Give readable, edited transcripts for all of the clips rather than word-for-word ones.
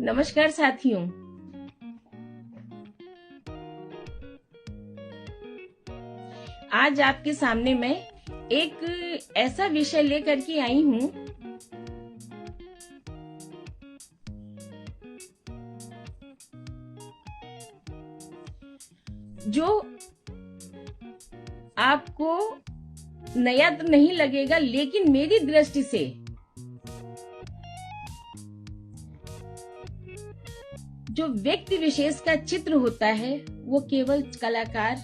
नमस्कार साथियों। आज आपके सामने मैं एक ऐसा विषय लेकर के आई हूँ जो आपको नया तो नहीं लगेगा, लेकिन मेरी दृष्टि से जो व्यक्ति विशेष का चित्र होता है वो केवल कलाकार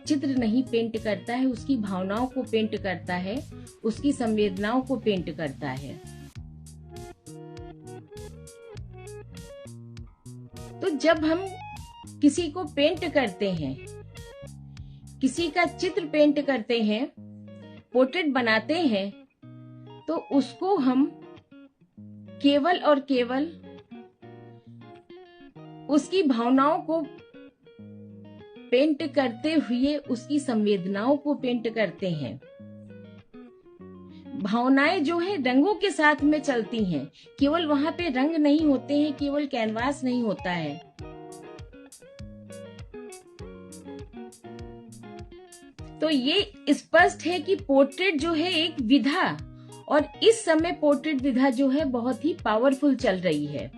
चित्र नहीं पेंट करता है, उसकी भावनाओं को पेंट करता है, उसकी संवेदनाओं को पेंट करता है। तो जब हम किसी को पेंट करते हैं, किसी का चित्र पेंट करते हैं, पोर्ट्रेट बनाते हैं, तो उसको हम केवल और केवल उसकी भावनाओं को पेंट करते हुए उसकी संवेदनाओं को पेंट करते हैं। भावनाएं जो है रंगों के साथ में चलती हैं, केवल वहां पे रंग नहीं होते हैं, केवल कैनवास नहीं होता है। तो ये स्पष्ट है कि पोर्ट्रेट जो है एक विधा, और इस समय पोर्ट्रेट विधा जो है बहुत ही पावरफुल चल रही है।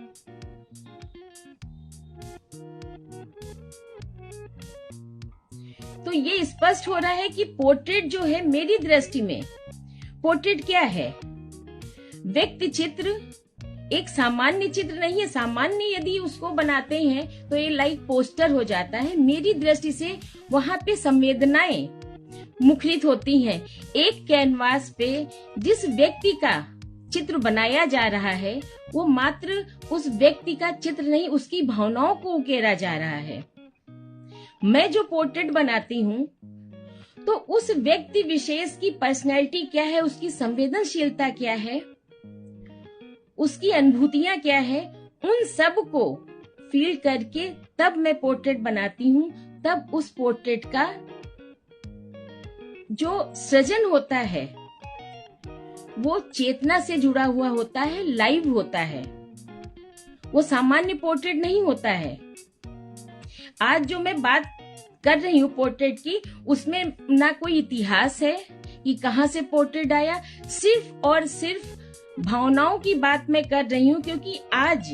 तो ये स्पष्ट हो रहा है कि पोर्ट्रेट जो है, मेरी दृष्टि में पोर्ट्रेट क्या है? व्यक्ति चित्र एक सामान्य चित्र नहीं है। सामान्य यदि उसको बनाते हैं तो ये लाइक पोस्टर हो जाता है। मेरी दृष्टि से वहां पे संवेदनाएं मुखरित होती हैं। एक कैनवास पे जिस व्यक्ति का चित्र बनाया जा रहा है वो मात्र उस व्यक्ति का चित्र नहीं, उसकी भावनाओं को उकेरा जा रहा है। मैं जो पोर्ट्रेट बनाती हूँ तो उस व्यक्ति विशेष की पर्सनैलिटी क्या है, उसकी संवेदनशीलता क्या है, उसकी अनुभूतियां क्या है, उन सब को फील करके तब मैं पोर्ट्रेट बनाती हूँ। तब उस पोर्ट्रेट का जो सृजन होता है वो चेतना से जुड़ा हुआ होता है, लाइव होता है। वो सामान्य पोर्ट्रेट नहीं होता है। आज जो मैं बात कर रही हूँ पोर्ट्रेट की, उसमें ना कोई इतिहास है कि कहाँ से पोर्ट्रेट आया, सिर्फ और सिर्फ भावनाओं की बात मैं कर रही हूँ। क्योंकि आज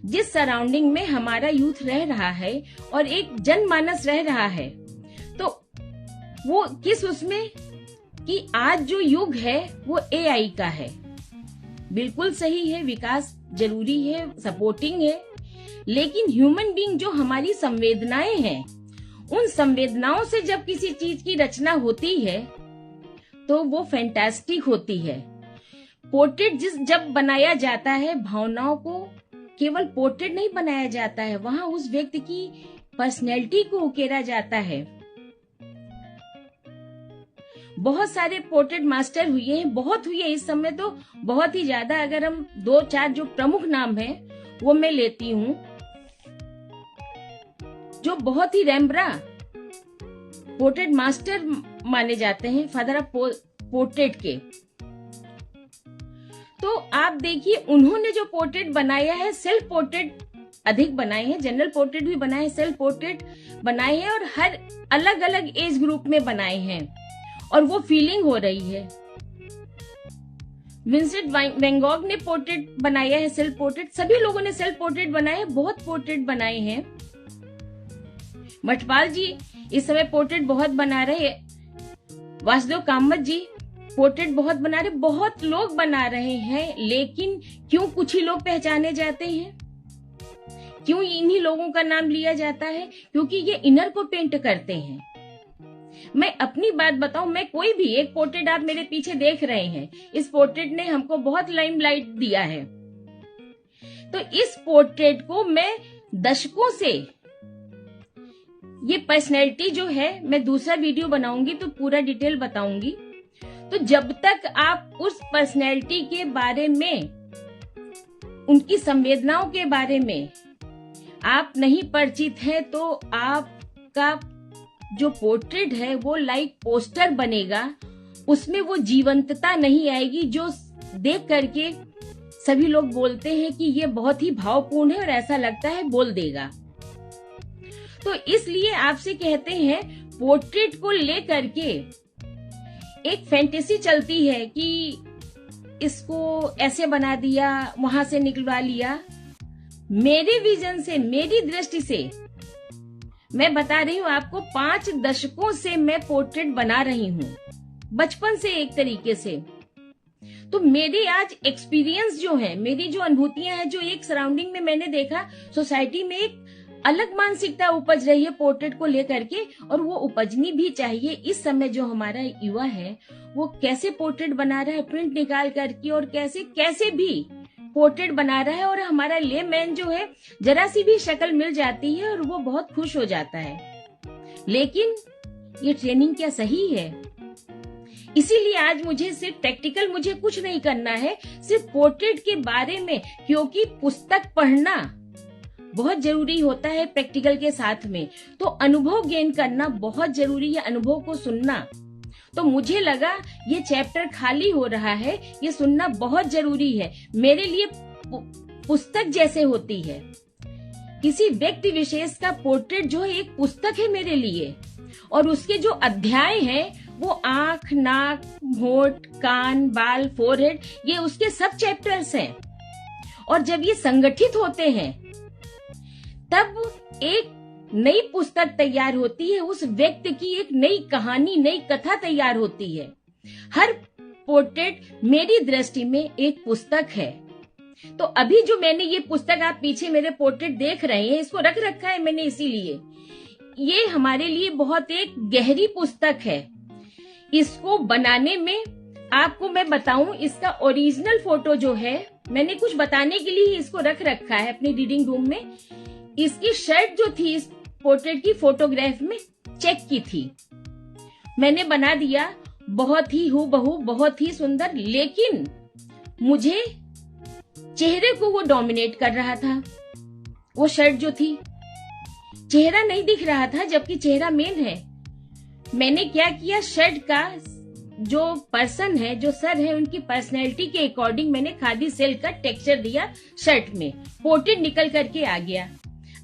जिस सराउंडिंग में हमारा यूथ रह रहा है और एक जनमानस रह रहा है, तो वो किस उसमें कि आज जो युग है वो एआई का है। बिल्कुल सही है, विकास जरूरी है, सपोर्टिंग है, लेकिन ह्यूमन बीइंग जो हमारी संवेदनाएं हैं, उन संवेदनाओं से जब किसी चीज की रचना होती है तो वो फैंटास्टिक होती है। पोर्ट्रेट जब बनाया जाता है, भावनाओं को केवल पोर्ट्रेट नहीं बनाया जाता है, वहां उस व्यक्ति की पर्सनैलिटी को उकेरा जाता है। बहुत सारे पोर्ट्रेट मास्टर हुए हैं, बहुत हुए इस समय तो बहुत ही ज्यादा। अगर हम 2-4 जो प्रमुख नाम हैं वो मैं लेती हूँ, जो बहुत ही रैम्ब्रा पोर्ट्रेट मास्टर माने जाते हैं, फादर ऑफ पोर्ट्रेट के। तो आप देखिए, उन्होंने जो पोर्ट्रेट बनाया है, सेल्फ पोर्ट्रेट अधिक बनाए हैं, जनरल पोर्ट्रेट भी बनाए हैं, सेल्फ पोर्ट्रेट बनाए हैं, और हर अलग अलग एज ग्रुप में बनाए हैं, और वो फीलिंग हो रही है। विंसेंट वैन गॉग ने पोर्ट्रेट बनाया है, सेल्फ पोर्ट्रेट। सभी लोगों ने सेल्फ पोर्ट्रेट बनाए, बहुत पोर्ट्रेट बनाए हैं। मठपाल जी इस समय पोर्ट्रेट बहुत बना रहे हैं। वासुदेव कामत जी पोर्ट्रेट बहुत बना रहे, बहुत लोग बना रहे हैं। लेकिन क्यों कुछ ही लोग पहचाने जाते हैं? क्यों इन्हीं लोगों का नाम लिया जाता है? क्योंकि ये इनर को पेंट करते हैं। मैं अपनी बात बताऊं, मैं कोई भी एक पोर्ट्रेट आप मेरे पीछे देख रहे हैं, इस पोर्ट्रेट ने हमको बहुत लाइमलाइट दिया है। तो इस पोर्ट्रेट को मैं दशकों से, ये पर्सनैलिटी जो है, मैं दूसरा वीडियो बनाऊंगी तो पूरा डिटेल बताऊंगी। तो जब तक आप उस पर्सनैलिटी के बारे में, उनकी संवेदनाओं के बारे में आप नहीं परिचित हैं, तो आपका जो पोर्ट्रेट है वो लाइक पोस्टर बनेगा, उसमें वो जीवंतता नहीं आएगी जो देख करके सभी लोग बोलते हैं कि ये बहुत ही भावपूर्ण है और ऐसा लगता है बोल देगा। तो इसलिए आपसे कहते हैं, पोर्ट्रेट को लेकर के एक फैंटेसी चलती है कि इसको ऐसे बना दिया, वहां से निकलवा लिया। मेरे विजन से, मेरी दृष्टि से मैं बता रही हूं आपको, 5 दशकों से मैं पोर्ट्रेट बना रही हूं, बचपन से एक तरीके से। तो मेरे आज एक्सपीरियंस जो है, मेरी जो अनुभूतियां हैं, जो एक सराउंडिंग में मैंने देखा, सोसाइटी में एक अलग मानसिकता उपज रही है पोर्ट्रेट को लेकर के, और वो उपजनी भी चाहिए। इस समय जो हमारा युवा है वो कैसे पोर्ट्रेट बना रहा है प्रिंट निकाल करके, और कैसे कैसे भी पोर्ट्रेट बना रहा है, और हमारा लेमैन जो है जरा सी भी शक्ल मिल जाती है और वो बहुत खुश हो जाता है। लेकिन ये ट्रेनिंग क्या सही है? इसीलिए आज मुझे सिर्फ प्रैक्टिकल, मुझे कुछ नहीं करना है, सिर्फ पोर्ट्रेट के बारे में, क्योंकि पुस्तक पढ़ना बहुत जरूरी होता है प्रैक्टिकल के साथ में, तो अनुभव गेन करना बहुत जरूरी है, अनुभव को सुनना। तो मुझे लगा ये चैप्टर खाली हो रहा है, ये सुनना बहुत जरूरी है। मेरे लिए पुस्तक जैसे होती है, किसी व्यक्ति विशेष का पोर्ट्रेट जो है एक पुस्तक है मेरे लिए, और उसके जो अध्याय हैं वो आंख, नाक, होंठ, कान, बाल, फोरहेड, ये उसके सब चैप्टर्स हैं। और जब ये संगठित होते हैं तब एक नई पुस्तक तैयार होती है, उस व्यक्ति की एक नई कहानी, नई कथा तैयार होती है। हर पोर्ट्रेट मेरी दृष्टि में एक पुस्तक है। तो अभी जो मैंने ये पुस्तक, आप पीछे मेरे पोर्ट्रेट देख रहे हैं, इसको रख रखा है मैंने इसीलिए, ये हमारे लिए बहुत एक गहरी पुस्तक है। इसको बनाने में आपको मैं बताऊं, इसका ओरिजिनल फोटो जो है, मैंने कुछ बताने के लिए इसको रख रखा है अपनी रीडिंग रूम में। इसकी शर्ट जो थी इस पोर्ट्रेट की फोटोग्राफ में चेक की थी, मैंने बना दिया, बहुत ही हूबहू, बहुत ही सुंदर। लेकिन मुझे चेहरे को वो डोमिनेट कर रहा था, वो शर्ट जो थी, चेहरा नहीं दिख रहा था, जबकि चेहरा मेन है। मैंने क्या किया, शर्ट का जो पर्सन है, जो सर है, उनकी पर्सनैलिटी के अकॉर्डिंग मैंने खादी सिल्क का टेक्सचर दिया शर्ट में, पोर्ट्रेट निकल करके आ गया।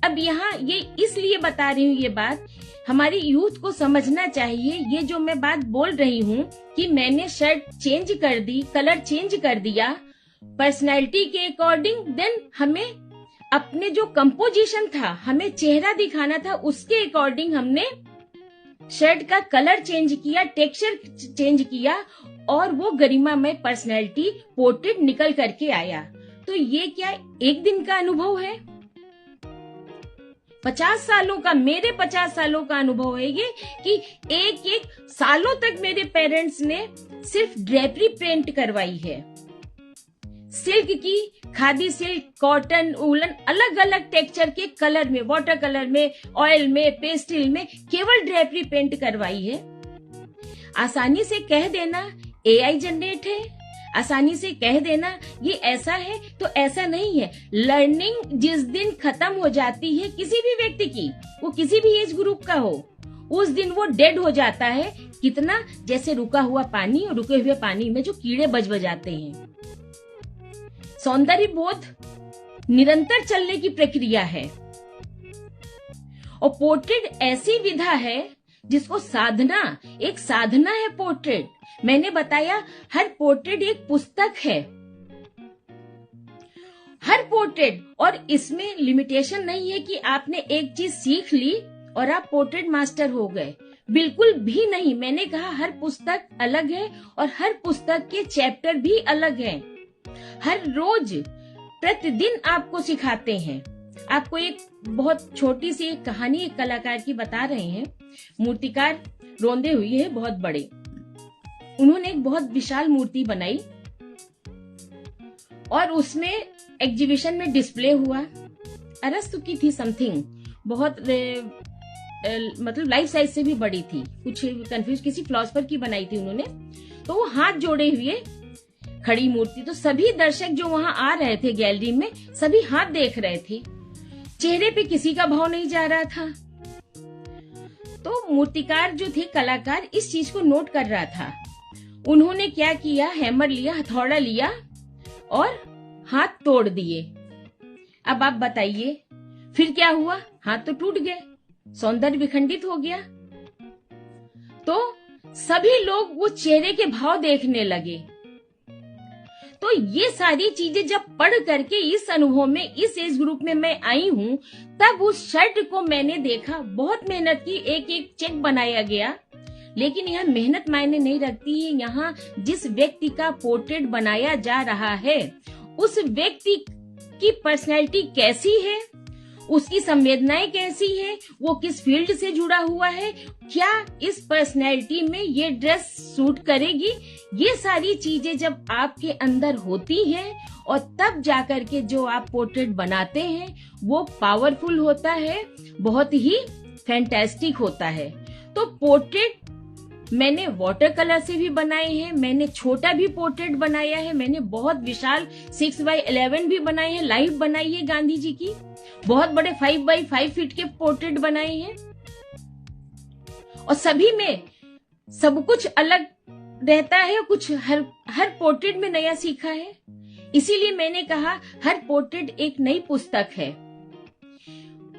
अब यहाँ ये इसलिए बता रही हूँ, ये बात हमारी यूथ को समझना चाहिए। ये जो मैं बात बोल रही हूँ कि मैंने शर्ट चेंज कर दी, कलर चेंज कर दिया पर्सनैलिटी के अकॉर्डिंग, देन हमें अपने जो कंपोजिशन था, हमें चेहरा दिखाना था, उसके अकॉर्डिंग हमने शर्ट का कलर चेंज किया, टेक्सचर चेंज किया, और वो गरिमामय पर्सनैलिटी पोर्ट्रेट निकल करके आया। तो ये क्या एक दिन का अनुभव है? 50 सालों का, मेरे 50 सालों का अनुभव है ये, कि एक एक सालों तक मेरे पेरेंट्स ने सिर्फ ड्रेपरी पेंट करवाई है, सिल्क की, खादी सिल्क, कॉटन, वूलन, अलग अलग टेक्सचर के कलर में, वाटर कलर में, ऑयल में, पेस्टल में, केवल ड्रेपरी पेंट करवाई है। आसानी से कह देना AI जनरेट है, आसानी से कह देना ये ऐसा है, तो ऐसा नहीं है। लर्निंग जिस दिन खत्म हो जाती है किसी भी व्यक्ति की, वो किसी भी एज ग्रुप का हो, उस दिन वो डेड हो जाता है। कितना? जैसे रुका हुआ पानी, और रुके हुए पानी में जो कीड़े बजाते हैं। सौंदर्य बोध निरंतर चलने की प्रक्रिया है, और पोर्ट्रेट ऐसी विधा है जिसको साधना, एक साधना है पोर्ट्रेट। मैंने बताया हर पोर्ट्रेट एक पुस्तक है, हर पोर्ट्रेट, और इसमें लिमिटेशन नहीं है कि आपने एक चीज सीख ली और आप पोर्ट्रेट मास्टर हो गए, बिल्कुल भी नहीं। मैंने कहा हर पुस्तक अलग है, और हर पुस्तक के चैप्टर भी अलग हैं। हर रोज प्रतिदिन आपको सिखाते हैं। आपको एक बहुत छोटी सी एक कहानी एक कलाकार की बता रहे हैं। मूर्तिकार रोंदे हुए है, बहुत बड़े, उन्होंने एक बहुत विशाल मूर्ति बनाई, और उसमें एग्जीबिशन में डिस्प्ले हुआ। अरस्तु की थी समथिंग, बहुत मतलब लाइफ साइज से भी बड़ी थी, कुछ कंफ्यूज, किसी फिलोसफर की बनाई थी उन्होंने। तो वो हाथ जोड़े हुए खड़ी मूर्ति, तो सभी दर्शक जो वहां आ रहे थे गैलरी में, सभी हाथ देख रहे थे, चेहरे पे किसी का भाव नहीं जा रहा था। तो मूर्तिकार जो थे, कलाकार, इस चीज को नोट कर रहा था। उन्होंने क्या किया, हैमर लिया, हथौड़ा लिया, और हाथ तोड़ दिए। अब आप बताइए फिर क्या हुआ? हाथ तो टूट गए, सौंदर्य विखंडित हो गया। तो सभी लोग वो चेहरे के भाव देखने लगे। तो ये सारी चीजें जब पढ़ करके इस अनुभव में, इस एज ग्रुप में मैं आई हूं, तब उस शर्ट को मैंने देखा, बहुत मेहनत की, एक एक चेक बनाया गया। लेकिन यह मेहनत मायने नहीं रखती है। यहाँ जिस व्यक्ति का पोर्ट्रेट बनाया जा रहा है, उस व्यक्ति की पर्सनैलिटी कैसी है, उसकी संवेदनाएं कैसी है, वो किस फील्ड से जुड़ा हुआ है, क्या इस पर्सनैलिटी में ये ड्रेस सूट करेगी, ये सारी चीजें जब आपके अंदर होती हैं और तब जाकर के जो आप पोर्ट्रेट बनाते हैं वो पावरफुल होता है, बहुत ही फैंटास्टिक होता है। तो पोर्ट्रेट मैंने वाटर कलर से भी बनाए हैं, मैंने छोटा भी पोर्ट्रेट बनाया है, मैंने बहुत विशाल 6x11 भी बनाए हैं, लाइव बनाई है गांधी जी की, बहुत बड़े 5x5 फीट के पोर्ट्रेट बनाए हैं। और सभी में सब कुछ अलग रहता है, कुछ हर पोर्ट्रेट में नया सीखा है। इसीलिए मैंने कहा हर पोर्ट्रेट एक नई पुस्तक है।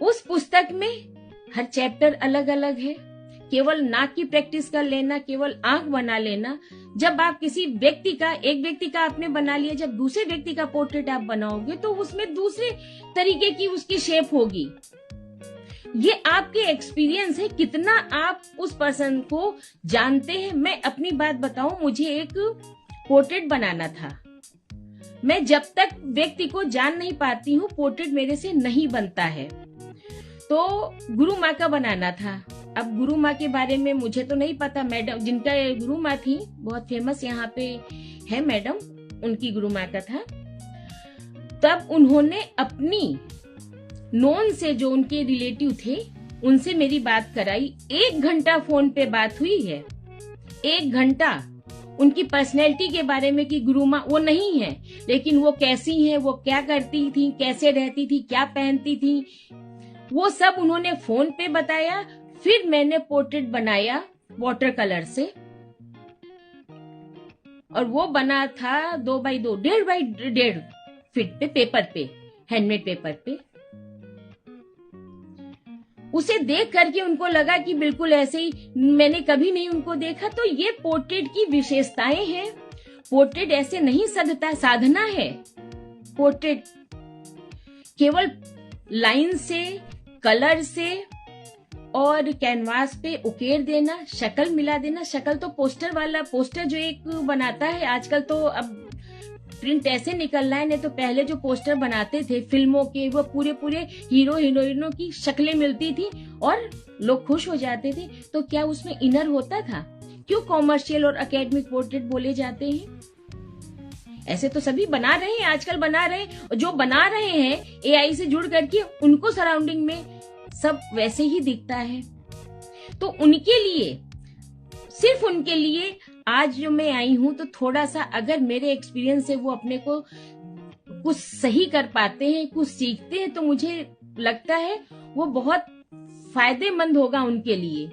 उस पुस्तक में हर चैप्टर अलग अलग है। केवल नाक की प्रैक्टिस कर लेना, केवल आंख बना लेना, जब आप किसी व्यक्ति का, एक व्यक्ति का आपने बना लिया, जब दूसरे व्यक्ति का पोर्ट्रेट आप बनाओगे तो उसमें दूसरे तरीके की उसकी शेप होगी। ये आपके एक्सपीरियंस है, कितना आप उस पर्सन को जानते हैं। मैं अपनी बात बताऊं, मुझे एक पोर्ट्रेट बनाना था। मैं जब तक व्यक्ति को जान नहीं पाती हूँ, पोर्ट्रेट मेरे से नहीं बनता है। तो गुरु माँ का बनाना था। अब गुरु माँ के बारे में मुझे तो नहीं पता, मैडम जिनका गुरु माँ थी, बहुत फेमस यहाँ पे है मैडम, उनकी गुरु माँ का था। तब उन्होंने अपनी नॉन से, जो उनके रिलेटिव थे, उनसे मेरी बात कराई। 1 घंटा फोन पे बात हुई है, 1 घंटा उनकी पर्सनैलिटी के बारे में कि गुरु माँ वो नहीं है, लेकिन वो कैसी हैं, वो क्या करती थी, कैसे रहती थी, क्या पहनती थी, वो सब उन्होंने फोन पे बताया। फिर मैंने पोर्ट्रेट बनाया वाटर कलर से, और वो बना था 2x2, 1.5x1.5 फीट पे, पेपर पे, हैंडमेड पेपर पे। उसे देख करके उनको लगा कि बिल्कुल ऐसे ही, मैंने कभी नहीं उनको देखा। तो ये पोर्ट्रेट की विशेषताएं हैं। पोर्ट्रेट ऐसे नहीं सधता, साधना है। पोर्ट्रेट केवल लाइन से, कलर से और कैनवास पे उकेर देना, शक्ल मिला देना। शक्ल तो पोस्टर वाला, पोस्टर जो एक बनाता है आजकल, तो अब प्रिंट ऐसे निकल रहा है, नहीं तो पहले जो पोस्टर बनाते थे फिल्मों के, वो पूरे हीरो हीरोइनों की शक्लें मिलती थी और लोग खुश हो जाते थे। तो क्या उसमें इनर होता था? क्यों कॉमर्शियल और एकेडमिक पोर्ट्रेट बोले जाते हैं? ऐसे तो सभी बना रहे हैं, आजकल बना रहे हैं, और जो बना रहे हैं एआई से जुड़ करके, उनको सराउंडिंग में सब वैसे ही दिखता है। तो उनके लिए, सिर्फ उनके लिए आज जो मैं आई हूं, तो थोड़ा सा अगर मेरे एक्सपीरियंस से वो अपने को कुछ सही कर पाते हैं, कुछ सीखते हैं, तो मुझे लगता है वो बहुत फायदेमंद होगा उनके लिए।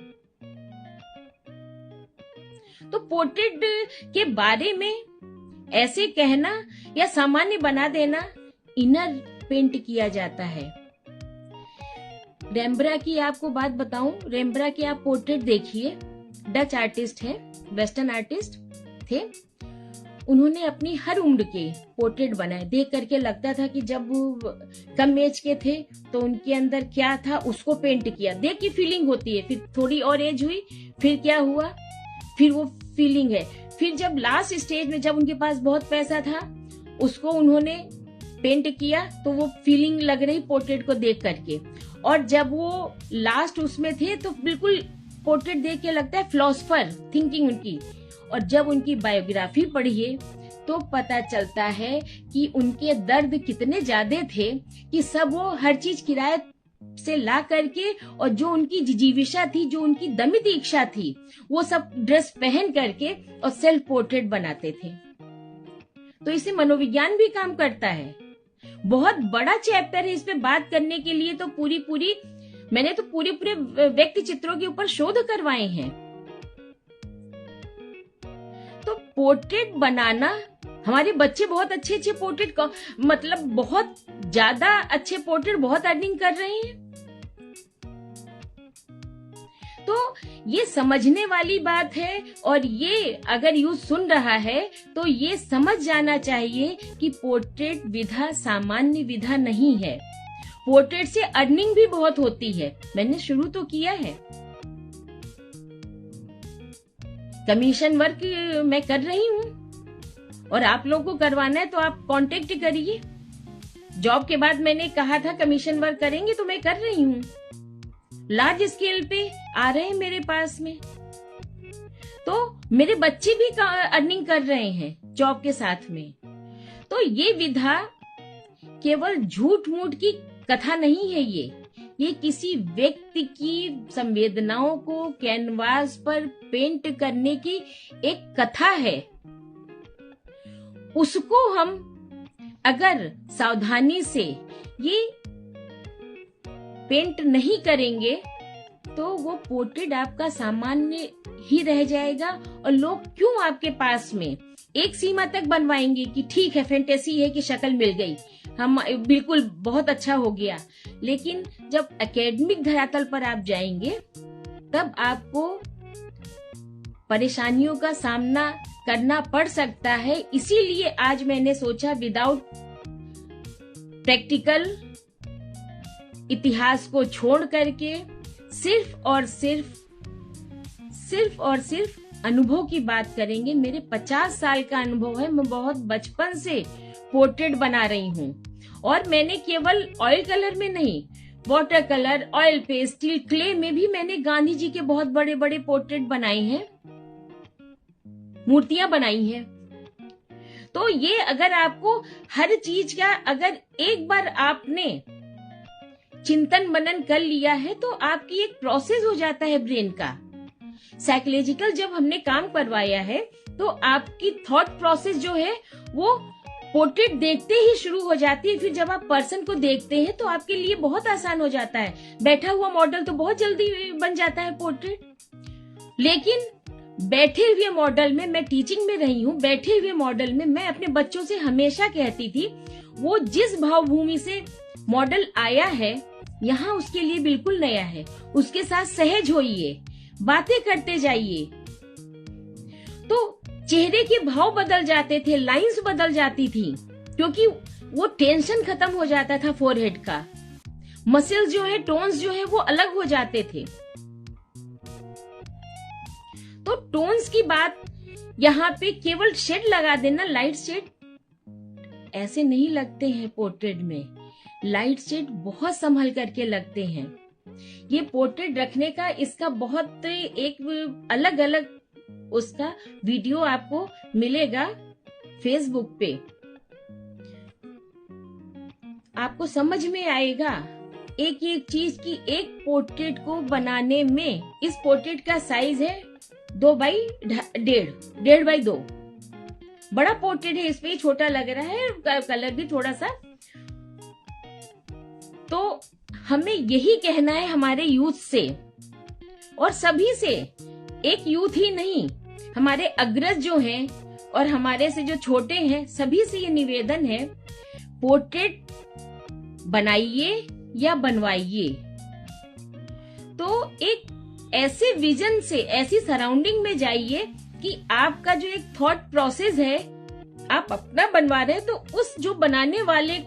तो पोर्ट्रेट के बारे में ऐसे कहना या सामान्य बना देना, इनर पेंट किया जाता है। रेम्ब्रा की आपको बात बताऊं, रेम्ब्रा के आप पोर्ट्रेट देखिए, डच आर्टिस्ट है, वेस्टर्न आर्टिस्ट थे। उन्होंने अपनी हर उम्र के पोर्ट्रेट बनाए। देख करके लगता था कि जब कम एज के थे तो उनके अंदर क्या था, उसको पेंट किया। देख की फीलिंग होती है। फिर थोड़ी और एज हुई, फिर क्या हुआ, फिर वो फीलिंग है। फिर जब लास्ट स्टेज में, जब उनके पास बहुत पैसा था, उसको उन्होंने पेंट किया, तो वो फीलिंग लग रही पोर्ट्रेट को देख करके। और जब वो लास्ट उसमें थे, तो बिल्कुल पोर्ट्रेट देख के लगता है फिलोसफर थिंकिंग उनकी। और जब उनकी बायोग्राफी पढ़िए तो पता चलता है कि उनके दर्द कितने ज्यादा थे कि सब वो हर चीज किराए से ला करके, और जो उनकी जिजीविषा थी, जो उनकी दमित इच्छा थी, वो सब ड्रेस पहन करके और सेल्फ पोर्ट्रेट बनाते थे। तो इससे मनोविज्ञान भी काम करता है। बहुत बड़ा चैप्टर है इस पे बात करने के लिए। तो मैंने तो पूरे व्यक्ति चित्रों के ऊपर शोध करवाए हैं। तो पोर्ट्रेट बनाना हमारे बच्चे बहुत अच्छे अच्छे पोर्ट्रेट मतलब बहुत ज्यादा अच्छे पोर्ट्रेट बहुत अर्निंग कर रहे हैं। तो ये समझने वाली बात है, और ये अगर यूथ सुन रहा है तो ये समझ जाना चाहिए कि पोर्ट्रेट विधा सामान्य विधा नहीं है। पोर्ट्रेट से अर्निंग भी बहुत होती है, मैंने शुरू तो किया है। कमीशन वर्क मैं कर रही हूँ, और आप लोगों को करवाना है तो आप कांटेक्ट करिए। जॉब के बाद मैंने कहा था कमीशन वर्क करेंगे, तो मैं कर रही हूँ। लार्ज स्केल पे आ रहे हैं मेरे पास में, तो मेरे बच्चे भी अर्निंग कर रहे हैं जॉब के साथ में। तो ये विधा केवल झूठ मूठ की कथा नहीं है, ये किसी व्यक्ति की संवेदनाओं को कैनवास पर पेंट करने की एक कथा है। उसको हम अगर सावधानी से ये पेंट नहीं करेंगे तो वो पोर्ट्रेट आपका सामान्य ही रह जाएगा, और लोग क्यों आपके पास में एक सीमा तक बनवाएंगे कि ठीक है, फैंटेसी है कि शक्ल मिल गई, हम बिल्कुल बहुत अच्छा हो गया। लेकिन जब एकेडमिक धरातल पर आप जाएंगे तब आपको परेशानियों का सामना करना पड़ सकता है। इसीलिए आज मैंने सोचा विदाउट प्रैक्टिकल इतिहास को छोड़ करके सिर्फ और सिर्फ अनुभव की बात करेंगे। मेरे 50 साल का अनुभव है, मैं बहुत बचपन से पोर्ट्रेट बना रही हूँ, और मैंने केवल ऑयल कलर में नहीं, water colour, oil pastel, clay में भी मैंने गांधी जी के बहुत बड़े बड़े पोर्ट्रेट बनाए हैं, मूर्तियां बनाई हैं। तो ये अगर आपको हर चीज का अगर एक बार आपने चिंतन मनन कर लिया है तो आपकी एक प्रोसेस हो जाता है ब्रेन का। साइकोलॉजिकल जब हमने काम करवाया है तो आपकी थॉट प्रोसेस जो है वो पोर्ट्रेट देखते ही शुरू हो जाती है। फिर जब आप पर्सन को देखते हैं तो आपके लिए बहुत आसान हो जाता है। बैठा हुआ मॉडल तो बहुत जल्दी बन जाता है पोर्ट्रेट, लेकिन बैठे हुए मॉडल में, मैं टीचिंग में रही हूँ, बैठे हुए मॉडल में मैं अपने बच्चों से हमेशा कहती थी वो जिस भावभूमि से मॉडल आया है यहाँ उसके लिए बिल्कुल नया है, उसके साथ सहज होइए, बातें करते जाइए। तो चेहरे के भाव बदल जाते थे, लाइंस बदल जाती थी, क्योंकि वो टेंशन खत्म हो जाता था फोरहेड का, मसल्स जो है, टोन्स जो है वो अलग हो जाते थे। तो टोन्स की बात यहाँ पे केवल शेड लगा देना, लाइट शेड ऐसे नहीं लगते हैं पोर्ट्रेट में, लाइट शेड बहुत संभल करके लगते हैं। ये पोर्ट्रेट रखने का इसका बहुत एक अलग अलग उसका वीडियो आपको मिलेगा फेसबुक पे, आपको समझ में आएगा एक एक चीज की। एक पोर्ट्रेट को बनाने में, इस पोर्ट्रेट का साइज है 2x1.5 बड़ा पोर्ट्रेट है, इसमें छोटा लग रहा है, कलर भी थोड़ा सा। तो हमें यही कहना है हमारे यूथ से, और सभी से, एक यूथ ही नहीं, हमारे अग्रज जो हैं और हमारे से जो छोटे हैं, सभी से ये निवेदन है, पोर्ट्रेट बनाइए या बनवाइए तो एक ऐसे विजन से, ऐसी सराउंडिंग में जाइए कि आपका जो एक थॉट प्रोसेस है, आप अपना बनवा रहे हैं तो उस जो बनाने वाले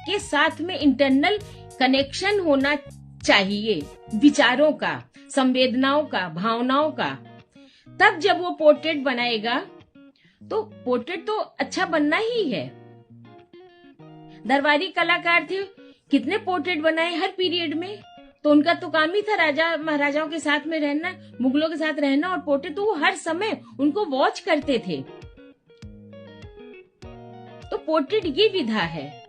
के साथ में इंटरनल कनेक्शन होना चाहिए, विचारों का, संवेदनाओं का, भावनाओं का। तब जब वो पोर्ट्रेट बनाएगा तो पोर्ट्रेट तो अच्छा बनना ही है। दरबारी कलाकार थे, कितने पोर्ट्रेट बनाए हर पीरियड में, तो उनका तो काम ही था राजा महाराजाओं के साथ में रहना, मुगलों के साथ रहना, और पोर्ट्रेट तो वो हर समय उनको वॉच करते थे। तो पोर्ट्रेट ये विधा है।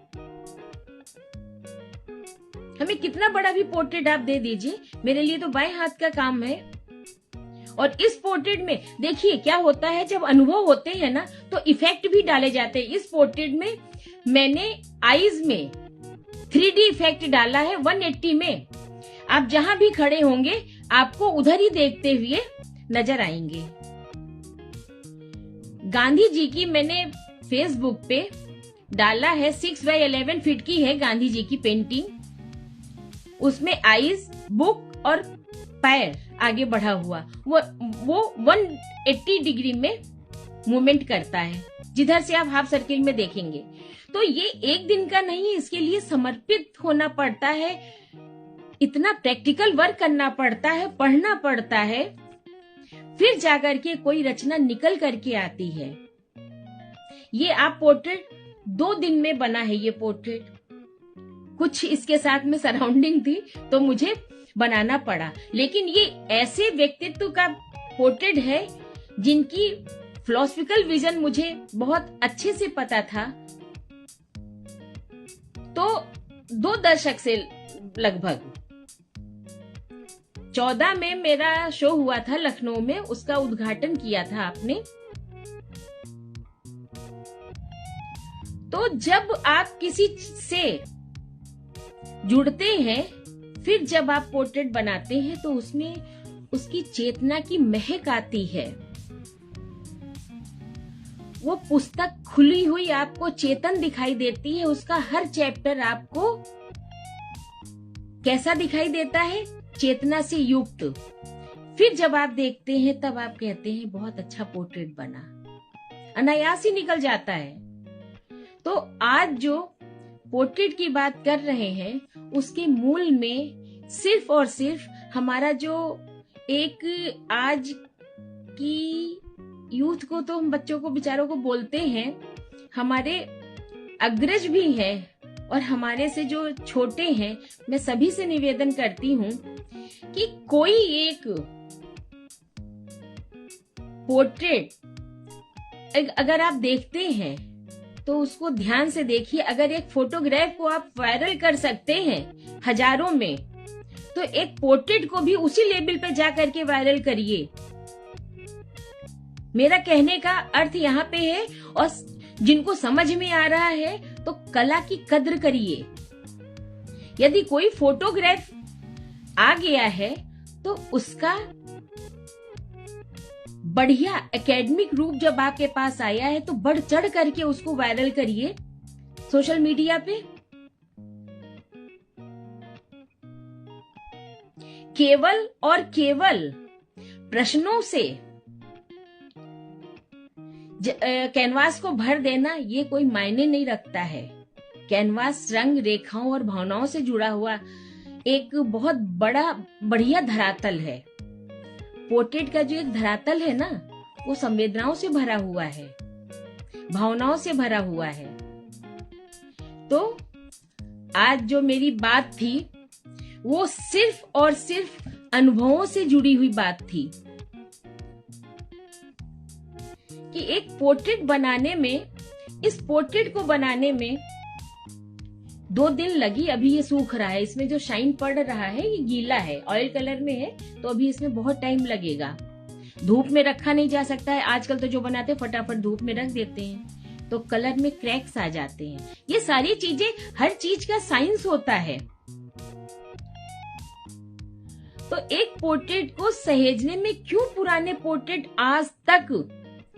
हमें कितना बड़ा भी पोर्ट्रेट आप दे दीजिए, मेरे लिए तो बाएं हाथ का काम है। और इस पोर्ट्रेट में देखिए क्या होता है, जब अनुभव होते हैं ना तो इफेक्ट भी डाले जाते हैं। इस पोर्ट्रेट में मैंने आईज में 3D इफेक्ट डाला है 180 में। आप जहां भी खड़े होंगे आपको उधर ही देखते हुए नजर आएंगे। गांधी जी की मैंने फेसबुक पे डाला है, 6x11 फीट की है गांधी जी की पेंटिंग। उसमें आईज, बुक और पैर आगे बढ़ा हुआ, वो 180 डिग्री में मूवमेंट करता है, जिधर से आप हाफ सर्किल में देखेंगे। तो ये एक दिन का नहीं है, इसके लिए समर्पित होना पड़ता है, इतना प्रैक्टिकल वर्क करना पड़ता है, पढ़ना पड़ता है, फिर जाकर के कोई रचना निकल करके आती है। ये आप पोर्ट्रेट 2 दिन में बना है। ये पोर्ट्रेट कुछ इसके साथ में सराउंडिंग थी तो मुझे बनाना पड़ा, लेकिन ये ऐसे व्यक्तित्व का पोर्ट्रेट है जिनकी फिलोसफिकल विजन मुझे बहुत अच्छे से पता था। तो 2 दशक से लगभग 14 में मेरा शो हुआ था लखनऊ में, उसका उद्घाटन किया था आपने। तो जब आप किसी से जुड़ते हैं, फिर जब आप पोर्ट्रेट बनाते हैं तो उसमें उसकी चेतना की महक आती है। वो पुस्तक खुली हुई आपको चेतन दिखाई देती है, उसका हर चैप्टर आपको कैसा दिखाई देता है? चेतना से युक्त। फिर जब आप देखते हैं तब आप कहते हैं बहुत अच्छा पोर्ट्रेट बना, अनायास ही निकल जाता है। तो आज जो पोर्ट्रेट की बात कर रहे हैं, उसके मूल में सिर्फ और सिर्फ हमारा जो एक आज की यूथ को, तो हम बच्चों को बेचारों को बोलते हैं, हमारे अग्रज भी हैं और हमारे से जो छोटे हैं, मैं सभी से निवेदन करती हूँ कि कोई एक पोर्ट्रेट अगर आप देखते हैं तो उसको ध्यान से देखिए। अगर एक फोटोग्राफ को आप वायरल कर सकते हैं हजारों में, तो एक पोर्ट्रेट को भी उसी लेवल पे जा करके वायरल करिए। मेरा कहने का अर्थ यहाँ पे है, और जिनको समझ में आ रहा है तो कला की कद्र करिए। यदि कोई फोटोग्राफ आ गया है तो उसका बढ़िया एकेडमिक रूप जब आपके पास आया है तो बढ़ चढ़ करके उसको वायरल करिए सोशल मीडिया पे। केवल और केवल प्रश्नों से कैनवास को भर देना ये कोई मायने नहीं रखता है। कैनवास रंग, रेखाओं और भावनाओं से जुड़ा हुआ एक बहुत बढ़िया धरातल है। पोर्ट्रेट का जो एक धरातल है ना, वो संवेदनाओं से भरा हुआ है, भावनाओं से भरा हुआ है। तो आज जो मेरी बात थी वो सिर्फ और सिर्फ अनुभवों से जुड़ी हुई बात थी कि एक पोर्ट्रेट बनाने में, इस पोर्ट्रेट को बनाने में 2 दिन लगी। अभी ये सूख रहा है, इसमें जो शाइन पड़ रहा है ये गीला है, ऑयल कलर में है, तो अभी इसमें बहुत टाइम लगेगा। धूप में रखा नहीं जा सकता है। आजकल तो जो बनाते हैं फटाफट धूप में रख देते हैं तो कलर में क्रैक्स आ जाते हैं। ये सारी चीजें, हर चीज का साइंस होता है। तो एक पोर्ट्रेट को सहेजने में क्यों पुराने पोर्ट्रेट आज तक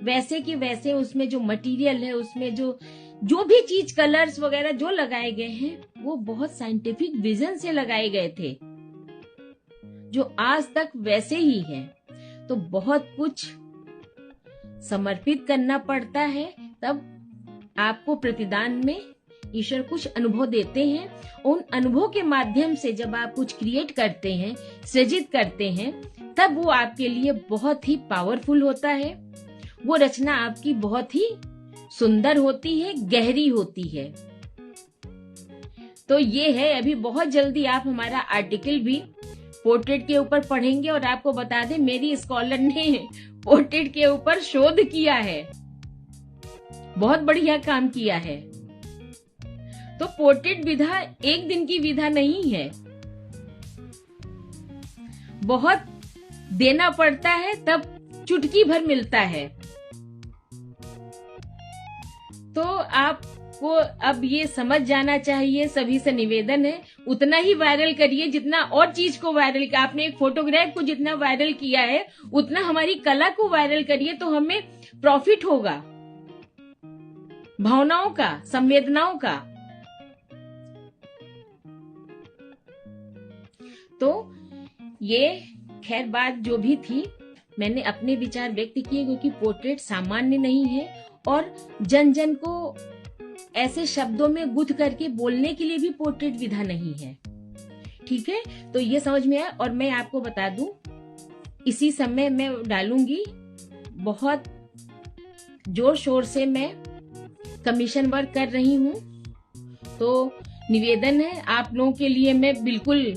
वैसे की वैसे, उसमें जो मटेरियल है, उसमें जो भी चीज, कलर्स वगैरह जो लगाए गए हैं वो बहुत साइंटिफिक विजन से लगाए गए थे, जो आज तक वैसे ही है। तो बहुत कुछ समर्पित करना पड़ता है, तब आपको प्रतिदान में ईश्वर कुछ अनुभव देते हैं। उन अनुभव के माध्यम से जब आप कुछ क्रिएट करते हैं, सृजित करते हैं, तब वो आपके लिए बहुत ही पावरफुल होता है। वो रचना आपकी बहुत ही सुंदर होती है, गहरी होती है। तो ये है, अभी बहुत जल्दी आप हमारा आर्टिकल भी पोर्ट्रेट के ऊपर पढ़ेंगे। और आपको बता दें, मेरी स्कॉलर ने पोर्ट्रेट के ऊपर शोध किया है, बहुत बढ़िया काम किया है। तो पोर्ट्रेट विधा एक दिन की विधा नहीं है, बहुत देना पड़ता है, तब चुटकी भर मिलता है। तो आपको अब ये समझ जाना चाहिए, सभी से निवेदन है, उतना ही वायरल करिए जितना और चीज को वायरल किया। आपने एक फोटोग्राफ को जितना वायरल किया है, उतना हमारी कला को वायरल करिए, तो हमें प्रॉफिट होगा। भावनाओं का, संवेदनाओं का। तो ये खैर बात जो भी थी, मैंने अपने विचार व्यक्त किए, क्योंकि पोर्ट्रेट सामान्य नहीं है और जन जन को ऐसे शब्दों में गुथ करके बोलने के लिए भी पोर्ट्रेट विधा नहीं है। ठीक है, तो ये समझ में आया। और मैं आपको बता दूं, इसी समय मैं डालूंगी, बहुत जोर शोर से मैं कमीशन वर्क कर रही हूँ। तो निवेदन है आप लोगों के लिए, मैं बिल्कुल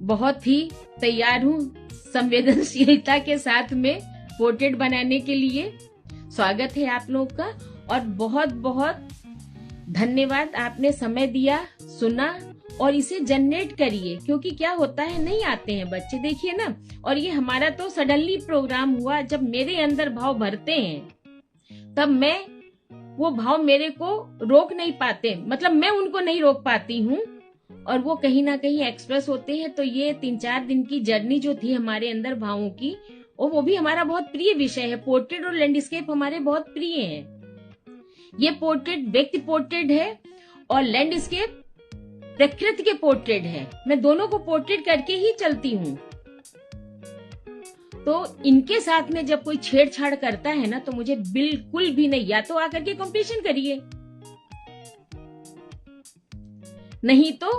बहुत ही तैयार हूँ संवेदनशीलता के साथ में पोर्ट्रेट बनाने के लिए। स्वागत है आप लोगों का और बहुत बहुत धन्यवाद, आपने समय दिया, सुना और इसे जनरेट करिए। क्योंकि क्या होता है, नहीं आते हैं बच्चे, देखिए ना। और ये हमारा तो सडनली प्रोग्राम हुआ, जब मेरे अंदर भाव भरते हैं तब मैं वो भाव मेरे को रोक नहीं पाते, मतलब मैं उनको नहीं रोक पाती हूँ और वो कहीं ना कहीं एक्सप्रेस होते हैं। तो ये 3-4 दिन की जर्नी जो थी हमारे अंदर भावों की, और वो भी हमारा बहुत प्रिय विषय है। पोर्ट्रेट और लैंडस्केप हमारे बहुत प्रिय हैं। ये पोर्ट्रेट व्यक्ति पोर्ट्रेट है और लैंडस्केप प्रकृति के पोर्ट्रेट है। मैं दोनों को पोर्ट्रेट करके ही चलती हूँ। तो इनके साथ में जब कोई छेड़छाड़ करता है ना, तो मुझे बिल्कुल भी नहीं, या तो आकर के कंपटीशन करिए, नहीं तो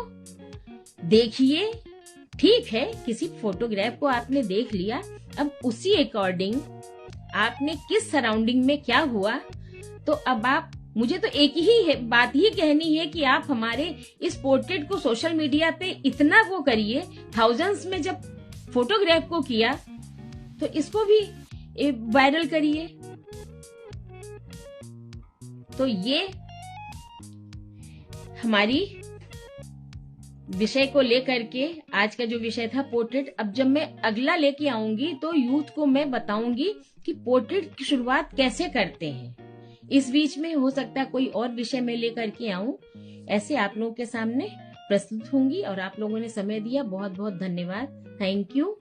देखिए। ठीक है, किसी फोटोग्राफ को आपने देख लिया, अब उसी अकॉर्डिंग आपने किस सराउंडिंग में क्या हुआ, तो अब आप, मुझे तो एक ही बात ही कहनी है कि आप हमारे इस पोर्ट्रेट को सोशल मीडिया पे इतना वो करिए। थाउजेंड्स में जब फोटोग्राफ को किया तो इसको भी वायरल करिए। तो ये हमारी विषय को लेकर के आज का जो विषय था पोर्ट्रेट। अब जब मैं अगला लेके आऊंगी तो यूथ को मैं बताऊंगी कि पोर्ट्रेट की शुरुआत कैसे करते हैं। इस बीच में हो सकता है कोई और विषय में लेकर के आऊं, ऐसे आप लोगों के सामने प्रस्तुत होंगी। और आप लोगों ने समय दिया, बहुत बहुत धन्यवाद। Thank you.